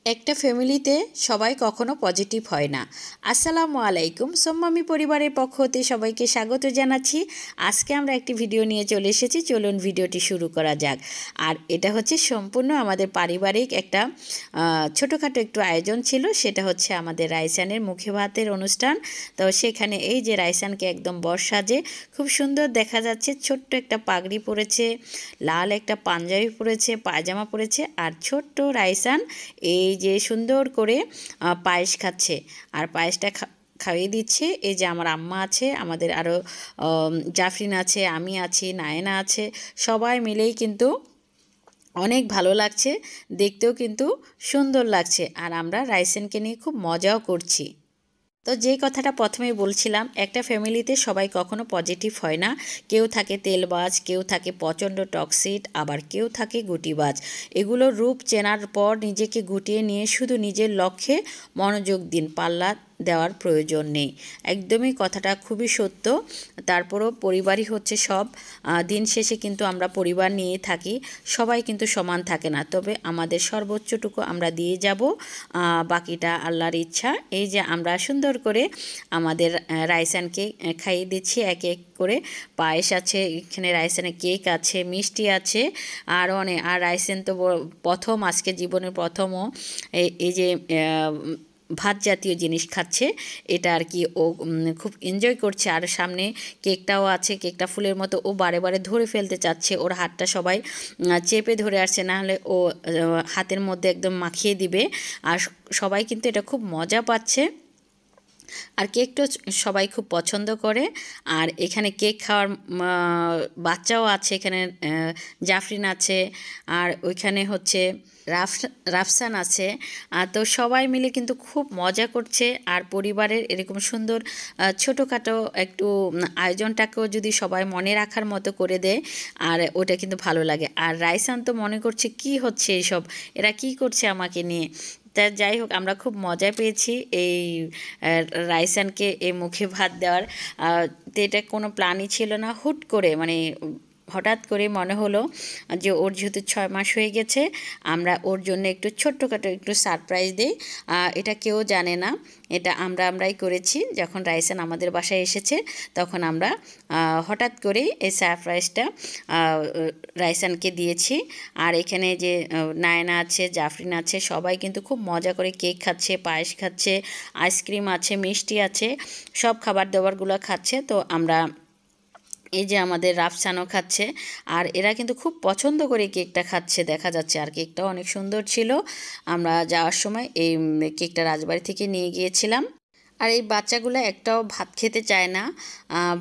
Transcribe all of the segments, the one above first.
একটা ফ্যামিলিতে সবাই কখনো পজিটিভ হয় না। আসসালামু আলাইকুম, সোম্মামি পরিবারের পক্ষ হতে সবাইকে স্বাগত জানাচ্ছি। আজকে আমরা একটি ভিডিও নিয়ে চলে এসেছি, চলুন ভিডিওটি শুরু করা যাক। আর এটা হচ্ছে সম্পূর্ণ আমাদের পারিবারিক একটা ছোটোখাটো একটু আয়োজন ছিল। সেটা হচ্ছে আমাদের রাইসানের মুখে ভাতের অনুষ্ঠান। তো সেখানে এই যে রাইসানকে একদম বর্ষাজে খুব সুন্দর দেখা যাচ্ছে, ছোট্ট একটা পাগড়ি পরেছে, লাল একটা পাঞ্জাবি পরেছে, পায়জামা পরেছে, আর ছোট্ট রাইসান এই যে সুন্দর করে পায়েস খাচ্ছে। আর পায়েসটা খাইয়ে দিচ্ছে এই যে আমার আম্মা আছে, আমাদের আরও জাফরিন আছে, আমি আছি, নায়না আছে, সবাই মিলেই কিন্তু অনেক ভালো লাগছে, দেখতেও কিন্তু সুন্দর লাগছে। আর আমরা রাইসেনকে নিয়ে খুব মজাও করছি। তো যে কথাটা প্রথমেই বলছিলাম, একটা ফ্যামিলিতে সবাই কখনো পজিটিভ হয় না। কেউ থাকে তেলবাজ, কেউ থাকে প্রচণ্ড টক্সিক, আবার কেউ থাকে গুটিবাজ। এগুলোর রূপ চেনার পর নিজেকে গুটিয়ে নিয়ে শুধু নিজের লক্ষ্যে মনোযোগ দিন, পাল্লা দেওয়ার প্রয়োজন নেই। একদমই কথাটা খুবই সত্য। তারপরও পরিবারই হচ্ছে সব। দিন শেষে কিন্তু আমরা পরিবার নিয়ে থাকি, সবাই কিন্তু সমান থাকে না, তবে আমাদের সর্বোচ্চটুকু আমরা দিয়ে যাব, বাকিটা আল্লাহর ইচ্ছা। এই যে আমরা সুন্দর করে আমাদের রাইসানকে খাইয়ে দিচ্ছি এক এক করে। পায়েস আছে, এখানে রাইসানের কেক আছে, মিষ্টি আছে, আর অনেক। আর রাইসান তো প্রথম, আজকে জীবনের প্রথমও এই যে ভাত জাতীয় জিনিস খাচ্ছে, এটা আর কি ও খুব এনজয় করছে। আর সামনে কেকটাও আছে, কেকটা ফুলের মতো, ও বারে বারে ধরে ফেলতে চাচ্ছে, ওর হাতটা সবাই চেপে ধরে আসছে, নাহলে ও হাতের মধ্যে একদম মাখিয়ে দিবে। আর সবাই কিন্তু এটা খুব মজা পাচ্ছে। আর কেকটা সবাই খুব পছন্দ করে। আর এখানে কেক খাওয়ার বাচ্চাও আছে, এখানে জাফরিন আছে, আর ওইখানে হচ্ছে রাফসান আছে। তো সবাই মিলে কিন্তু খুব মজা করছে। আর পরিবারের এরকম সুন্দর ছোটোখাটো একটু আয়োজনটাকেও যদি সবাই মনে রাখার মতো করে দেয়, আর ওটা কিন্তু ভালো লাগে। আর রাইসান তো মনে করছে কি হচ্ছে এইসব, এরা কি করছে আমাকে নিয়ে। তা যাই হোক, আমরা খুব মজা পেয়েছি এই রাইসানকে এই মুখে ভাত দেওয়ার। তো এটা কোনো প্ল্যানই ছিল না, হুট করে মানে হঠাৎ করে মনে হলো যে ওর যেহেতু 6 মাস হয়ে গেছে, আমরা ওর জন্য একটু ছোট্টখাটো একটু সারপ্রাইজ দিই। এটা কেউ জানে না, এটা আমরাই করেছি। যখন রাইসান আমাদের বাসায় এসেছে, তখন আমরা হঠাৎ করেই এই সারপ্রাইজটা রাইসানকে দিয়েছি। আর এখানে যে নায়না আছে, জাফরিন আছে, সবাই কিন্তু খুব মজা করে কেক খাচ্ছে, পায়েস খাচ্ছে, আইসক্রিম আছে, মিষ্টি আছে, সব খাবার দাবারগুলো খাচ্ছে। তো আমরা এই যে আমাদের রাফসানও খাচ্ছে, আর এরা কিন্তু খুব পছন্দ করে কেকটা খাচ্ছে দেখা যাচ্ছে। আর কেকটাও অনেক সুন্দর ছিল। আমরা যাওয়ার সময় এই কেকটা রাজবাড়ি থেকে নিয়ে গিয়েছিলাম। আর এই বাচ্চাগুলো একটাও ভাত খেতে চায় না।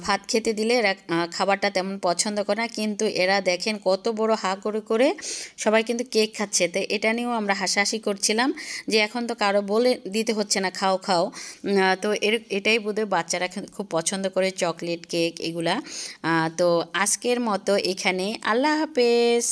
ভাত খেতে দিলে এরা খাবারটা তেমন পছন্দ করে না, কিন্তু এরা দেখেন কত বড় হা করে করে সবাই কিন্তু কেক খাচ্ছে। তো এটা নিয়েও আমরা হাসাহাসি করছিলাম যে এখন তো কারো বলে দিতে হচ্ছে না খাও খাও। তো এটাই বোধহয় বাচ্চারা খুব পছন্দ করে, চকলেট কেক এগুলা। তো আজকের মতো এখানে, আল্লাহ হাফেজ।